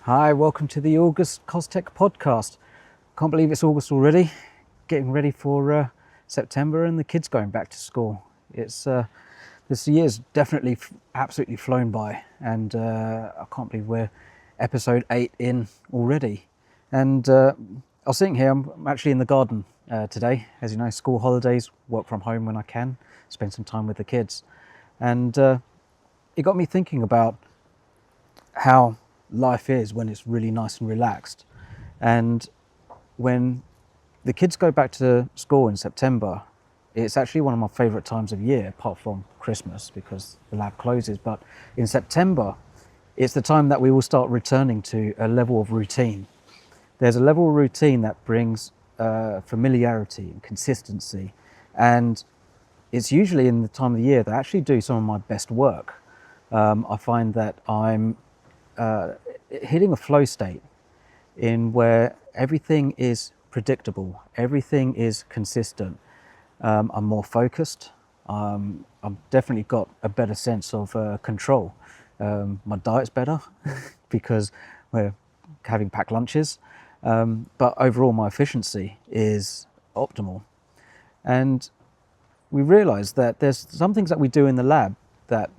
Hi, welcome to the August CosTech podcast. Can't believe it's August already. Getting ready for September and the kids going back to school. It's this year's definitely absolutely flown by, and I can't believe we're episode 8 in already. And I was sitting here. I'm actually in the garden today. As you know, school holidays, work from home when I can, spend some time with the kids, and it got me thinking about how life is when it's really nice and relaxed. And when the kids go back to school in September, it's actually one of my favourite times of year, apart from Christmas because the lab closes. But in September, it's the time that we will start returning to a level of routine. There's a level of routine that brings familiarity and consistency, and it's usually in the time of the year that I actually do some of my best work. I find that I'm hitting a flow state in where everything is predictable, everything is consistent. I'm more focused. I've definitely got a better sense of control. My diet's better because we're having packed lunches, but overall my efficiency is optimal. And we realize that there's some things that we do in the lab that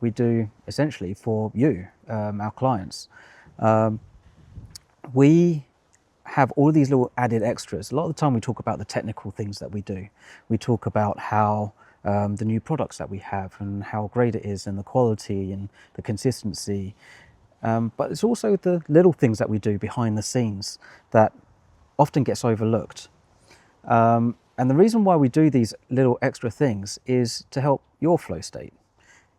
we do essentially for you, our clients. We have all these little added extras. A lot of the time we talk about the technical things that we do. We talk about how the new products that we have and how great it is and the quality and the consistency. But it's also the little things that we do behind the scenes that often gets overlooked. And the reason why we do these little extra things is to help your flow state.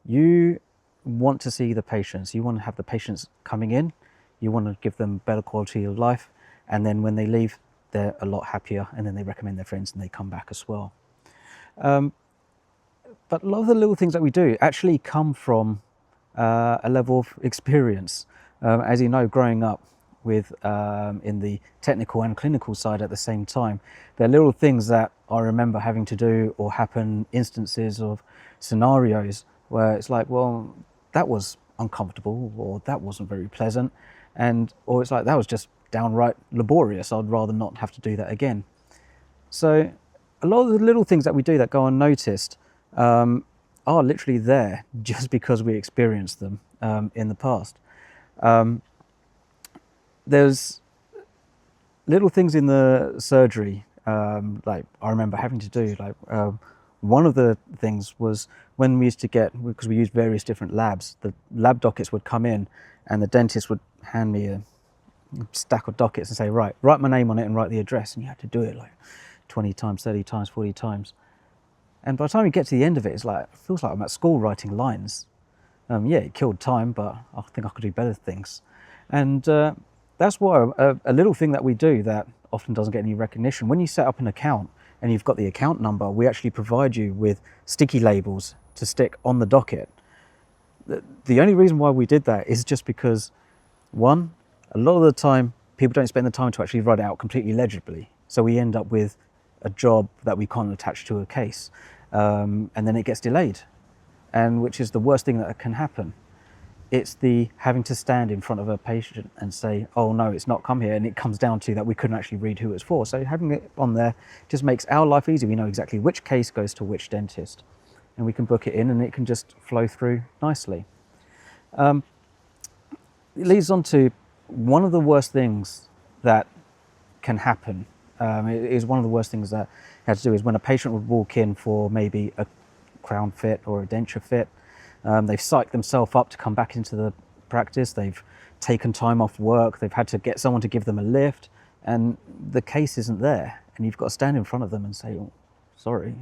You want to see the patients, you want to have the patients coming in, you want to give them better quality of life, and then when they leave, they're a lot happier, and then they recommend their friends and they come back as well. But a lot of the little things that we do actually come from a level of experience. As you know, growing up with in the technical and clinical side at the same time, there are little things that I remember having to do or happen, instances of scenarios where it's like, well, that was uncomfortable, or that wasn't very pleasant, or it's like, that was just downright laborious. I'd rather not have to do that again. So a lot of the little things that we do that go unnoticed are literally there just because we experienced them in the past. There's little things in the surgery, like I remember having to do, one of the things was when we used to get, because we used various different labs, the lab dockets would come in and the dentist would hand me a stack of dockets and say, right, write my name on it and write the address. And you had to do it like 20 times, 30 times, 40 times. And by the time you get to the end of it, it's like, it feels like I'm at school writing lines. Yeah, it killed time, but I think I could do better things. And that's why a little thing that we do that often doesn't get any recognition. When you set up an account and you've got the account number, we actually provide you with sticky labels to stick on the docket. The only reason why we did that is just because, one, a lot of the time people don't spend the time to actually write it out completely legibly. So we end up with a job that we can't attach to a case, and then it gets delayed, and which is the worst thing that can happen. It's the having to stand in front of a patient and say, oh no, it's not come here, and it comes down to that we couldn't actually read who it's for. So having it on there just makes our life easy. We know exactly which case goes to which dentist, and we can book it in and it can just flow through nicely. It leads on to one of the worst things that can happen. It is one of the worst things that you have to do is when a patient would walk in for maybe a crown fit or a denture fit. They've psyched themselves up to come back into the practice. They've taken time off work. They've had to get someone to give them a lift, and the case isn't there. And you've got to stand in front of them and say, oh, sorry,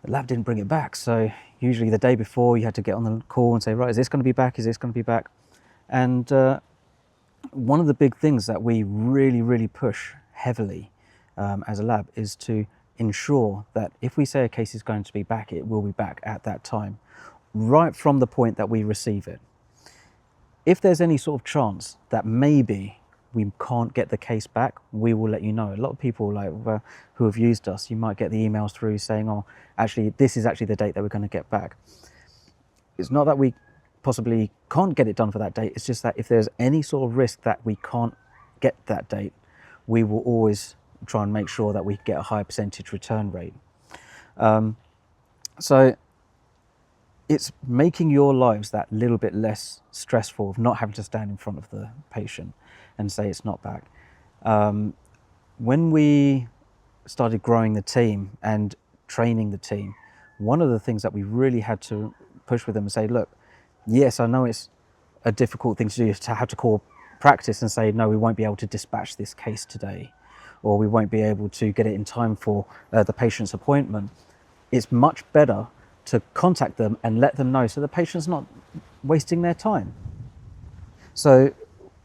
the lab didn't bring it back. So usually the day before you had to get on the call and say, right, is this going to be back? Is this going to be back? And one of the big things that we really, really push heavily as a lab is to ensure that if we say a case is going to be back, it will be back at that time, right from the point that we receive it. If there's any sort of chance that maybe we can't get the case back, we will let you know. A lot of people who have used us, you might get the emails through saying, oh, actually, this is actually the date that we're going to get back. It's not that we possibly can't get it done for that date. It's just that if there's any sort of risk that we can't get that date, we will always try and make sure that we get a higher percentage return rate. So it's making your lives that little bit less stressful of not having to stand in front of the patient and say it's not back. When we started growing the team and training the team, one of the things that we really had to push with them and say, look, yes, I know it's a difficult thing to do, to have to call practice and say, no, we won't be able to dispatch this case today, or we won't be able to get it in time for the patient's appointment. It's much better to contact them and let them know so the patient's not wasting their time. So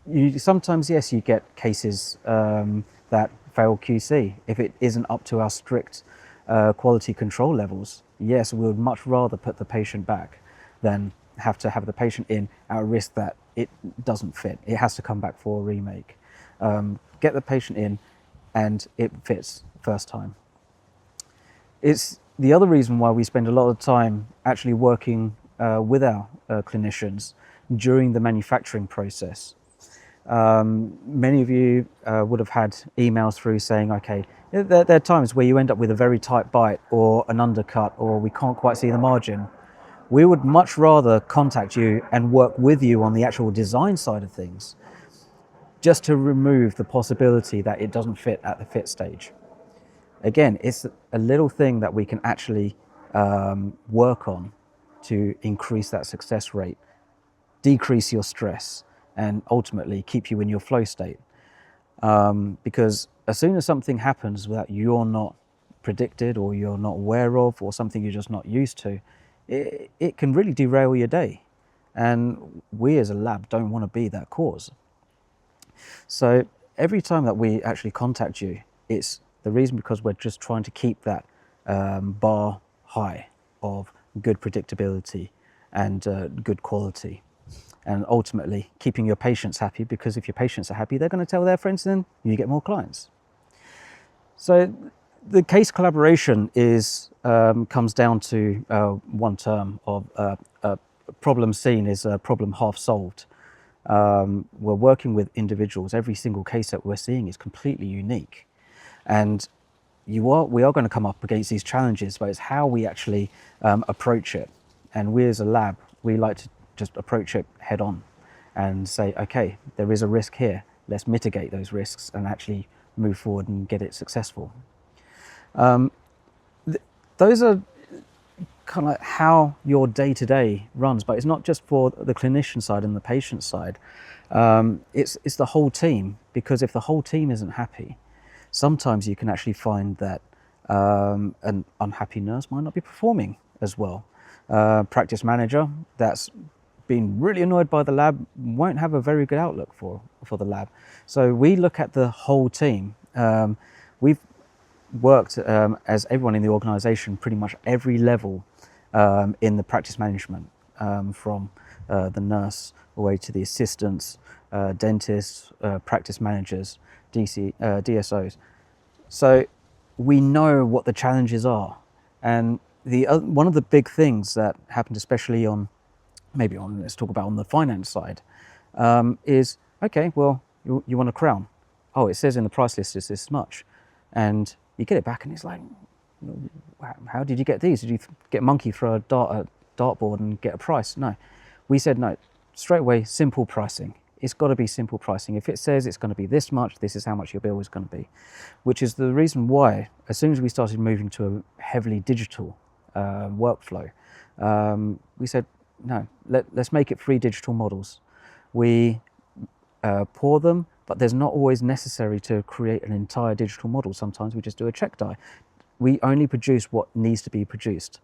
you sometimes, yes, you get cases that fail QC. If it isn't up to our strict quality control levels, yes, we would much rather put the patient back than have to have the patient in at a risk that it doesn't fit. It has to come back for a remake. Get the patient in and it fits first time. It's the other reason why we spend a lot of time actually working with our clinicians during the manufacturing process. Many of you would have had emails through saying, okay, there are times where you end up with a very tight bite or an undercut, or we can't quite see the margin. We would much rather contact you and work with you on the actual design side of things, just to remove the possibility that it doesn't fit at the fit stage. Again, it's a little thing that we can actually work on to increase that success rate, decrease your stress, and ultimately keep you in your flow state. Because as soon as something happens that you're not predicted or you're not aware of, or something you're just not used to, it can really derail your day. And we as a lab don't want to be that cause. So every time that we actually contact you, it's the reason because we're just trying to keep that bar high of good predictability and good quality. And ultimately keeping your patients happy, because if your patients are happy, they're going to tell their friends and then you get more clients. So the case collaboration is comes down to one term of problem seen is a problem half solved. We're working with individuals. Every single case that we're seeing is completely unique. And we are going to come up against these challenges, but it's how we actually approach it. And we as a lab, we like to just approach it head on and say, okay, there is a risk here. Let's mitigate those risks and actually move forward and get it successful. Those are kind of like how your day-to-day runs, but it's not just for the clinician side and the patient side. It's the whole team, because if the whole team isn't happy, sometimes you can actually find that an unhappy nurse might not be performing as well. Practice manager that's been really annoyed by the lab won't have a very good outlook for the lab. So we look at the whole team. We've worked as everyone in the organisation, pretty much every level in the practice management, from the nurse all the way to the assistants, dentists, practice managers, DSOs. So we know what the challenges are. And one of the big things that happened, especially let's talk about on the finance side, is, okay, well, you want a crown. Oh, it says in the price list it's this much. And you get it back and it's like, how did you get these? Did you get monkey throw a dartboard and get a price? No. We said no, straight away, simple pricing. It's got to be simple pricing. If it says it's going to be this much, this is how much your bill is going to be. Which is the reason why, as soon as we started moving to a heavily digital workflow, we said, no, let's make it 3 digital models. We pour them, but there's not always necessary to create an entire digital model. Sometimes we just do a check die. We only produce what needs to be produced.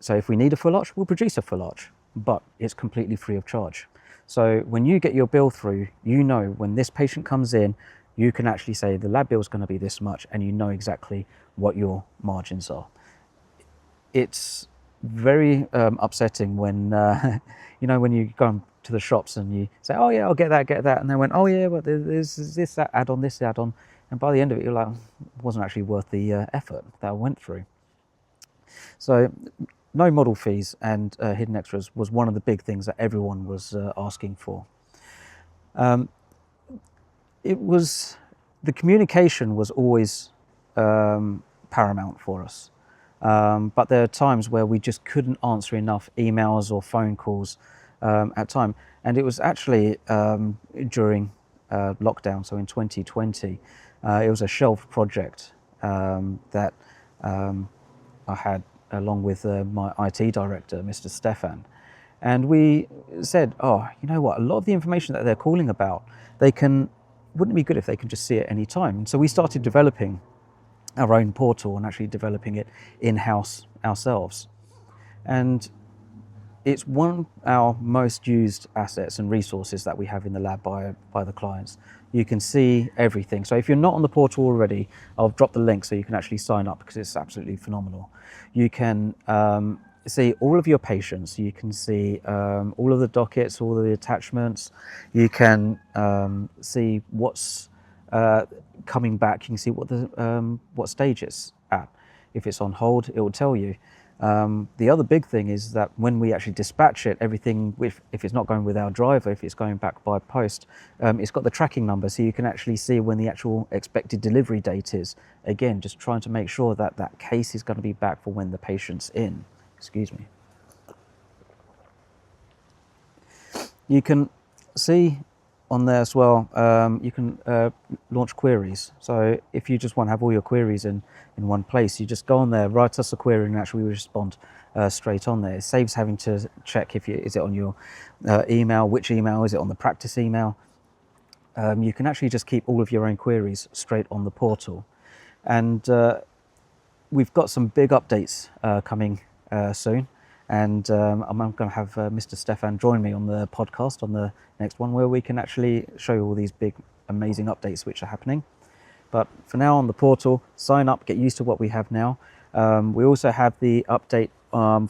So if we need a full arch, we'll produce a full arch, but it's completely free of charge. So when you get your bill through, you know when this patient comes in, you can actually say the lab bill is going to be this much, and you know exactly what your margins are. It's very upsetting when when you go to the shops and you say, oh yeah, I'll get that, and they went, oh yeah, but there's this add-on, this add-on, and by the end of it, you're like, it wasn't actually worth the effort that I went through. So no model fees and hidden extras was one of the big things that everyone was asking for. It was, the communication was always paramount for us. But there are times where we just couldn't answer enough emails or phone calls at time. And it was actually during lockdown, so in 2020, it was a shelved project that I had along with my IT director, Mr. Stefan. And we said, oh, you know what, a lot of the information that they're calling about, wouldn't it be good if they could just see it any time? And so we started developing our own portal and actually developing it in-house ourselves. And it's one of our most used assets and resources that we have in the lab by the clients. You can see everything. So if you're not on the portal already, I'll drop the link so you can actually sign up because it's absolutely phenomenal. You can see all of your patients. You can see all of the dockets, all of the attachments. You can see what's coming back. You can see what stage it's at. If it's on hold, it will tell you. The other big thing is that when we actually dispatch it, everything, if it's not going with our driver, if it's going back by post, it's got the tracking number, so you can actually see when the actual expected delivery date is. Again, just trying to make sure that that case is going to be back for when the patient's in. Excuse me. You can see on there as well, you can launch queries. So if you just want to have all your queries in one place, you just go on there, write us a query, and actually we respond straight on there. It saves having to check is it on your email, which email, is it on the practice email. You can actually just keep all of your own queries straight on the portal. And we've got some big updates coming soon. And I'm going to have Mr. Stefan join me on the podcast on the next one, where we can actually show you all these big, amazing updates which are happening. But for now, on the portal, sign up, get used to what we have now. We also have the update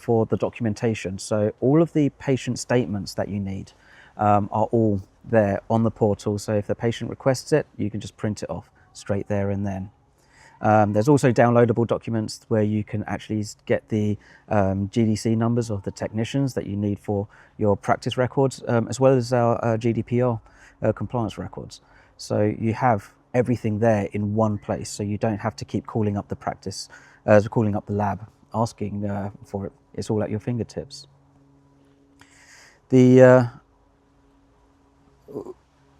for the documentation. So all of the patient statements that you need are all there on the portal. So if the patient requests it, you can just print it off straight there and then. There's also downloadable documents where you can actually get the GDC numbers of the technicians that you need for your practice records, as well as our GDPR compliance records. So you have everything there in one place, so you don't have to keep calling up the practice, calling up the lab, asking for it. It's all at your fingertips. The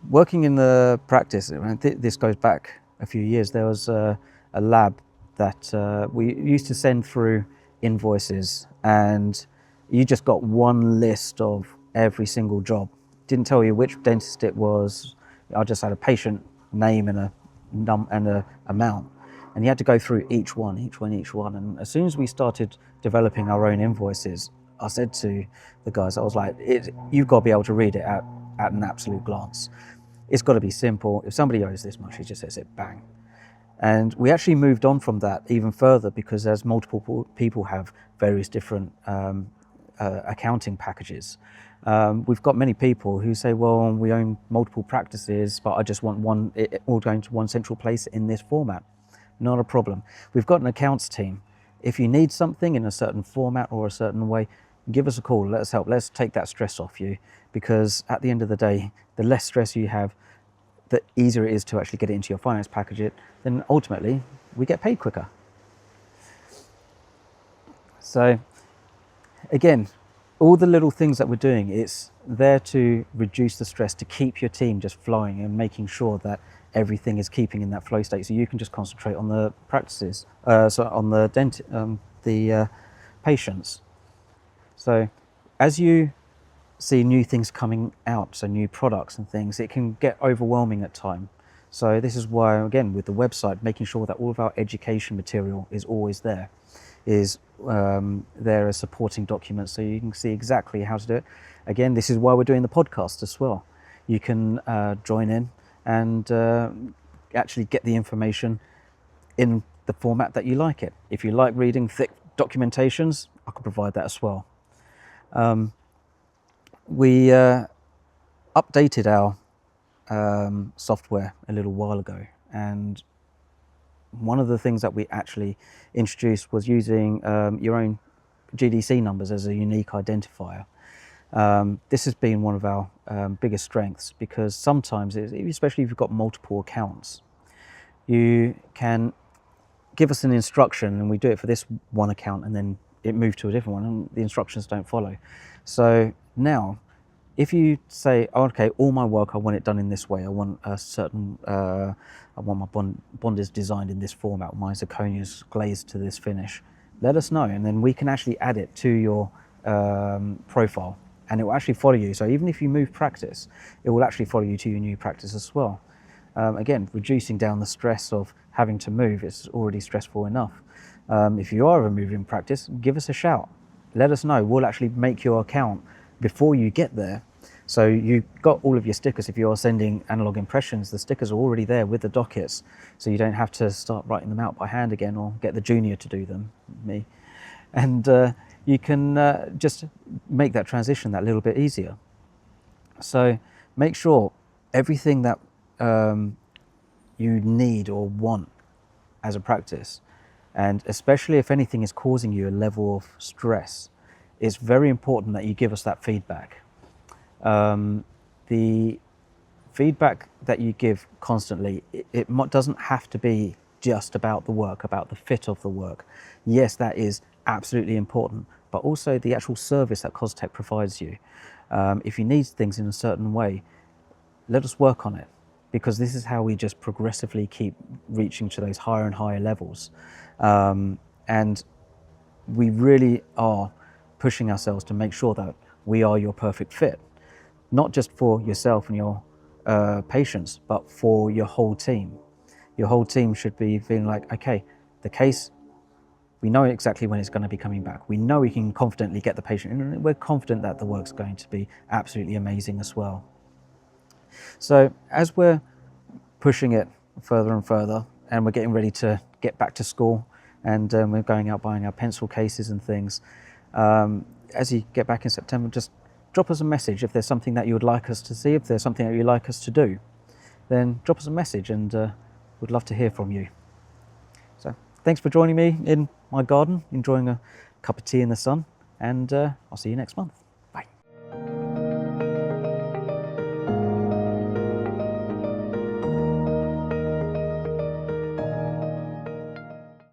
working in the practice, this goes back a few years. There was a lab that we used to send through invoices, and you just got one list of every single job. Didn't tell you which dentist it was. I just had a patient name and a amount, and you had to go through each one. And as soon as we started developing our own invoices, I said to the guys, I was like, you've got to be able to read it at an absolute glance. It's got to be simple. If somebody owes this much, he just says it, bang. And we actually moved on from that even further, because as multiple people have various different accounting packages, we've got many people who say, well, we own multiple practices, but I just want it all going to one central place in this format. Not a problem. We've got an accounts team. If you need something in a certain format or a certain way, give us a call, let us help. Let's take that stress off you, because at the end of the day, the less stress you have, the easier it is to actually get it into your finance package. Then ultimately, we get paid quicker. So again, all the little things that we're doing, it's there to reduce the stress, to keep your team just flowing and making sure that everything is keeping in that flow state, so you can just concentrate on the practices, so on the patients. So as you see new things coming out, so new products and things, it can get overwhelming at time. So this is why, again, with the website, making sure that all of our education material is always there, is there as supporting documents, so you can see exactly how to do it. Again, this is why we're doing the podcast as well. You can join in and actually get the information in the format that you like it. If you like reading thick documentations, I can provide that as well. We updated our software a little while ago, and one of the things that we actually introduced was using your own GDC numbers as a unique identifier. This has been one of our biggest strengths, because sometimes, especially if you've got multiple accounts, you can give us an instruction and we do it for this one account and then it moves to a different one and the instructions don't follow. So now, if you say, oh, okay, all my work, I want it done in this way, I want a certain, I want my bond is designed in this format, my zirconia's glazed to this finish, let us know, and then we can actually add it to your profile, and it will actually follow you. So even if you move practice, it will actually follow you to your new practice as well. Again, reducing down the stress of having to move. It's already stressful enough. If you are ever moving practice, give us a shout. Let us know. We'll actually make your account before you get there. So you've got all of your stickers. If you're sending analog impressions, the stickers are already there with the dockets. So you don't have to start writing them out by hand again or get the junior to do them, me. And you can just make that transition that little bit easier. So make sure everything that you need or want as a practice, and especially if anything is causing you a level of stress, it's very important that you give us that feedback. The feedback that you give constantly, it doesn't have to be just about the work, about the fit of the work. Yes, that is absolutely important, but also the actual service that CosTech provides you. If you need things in a certain way, let us work on it, because this is how we just progressively keep reaching to those higher and higher levels. And we really are pushing ourselves to make sure that we are your perfect fit, not just for yourself and your patients, but for your whole team. Your whole team should be feeling like, okay, the case, we know exactly when it's going to be coming back. We know we can confidently get the patient in, and we're confident that the work's going to be absolutely amazing as well. So as we're pushing it further and further, and we're getting ready to get back to school, and we're going out buying our pencil cases and things, as you get back in September, just drop us a message if there's something that you would like us to see, if there's something that you'd like us to do, then drop us a message, and we'd love to hear from you. So thanks for joining me in my garden, enjoying a cup of tea in the sun, and I'll see you next month.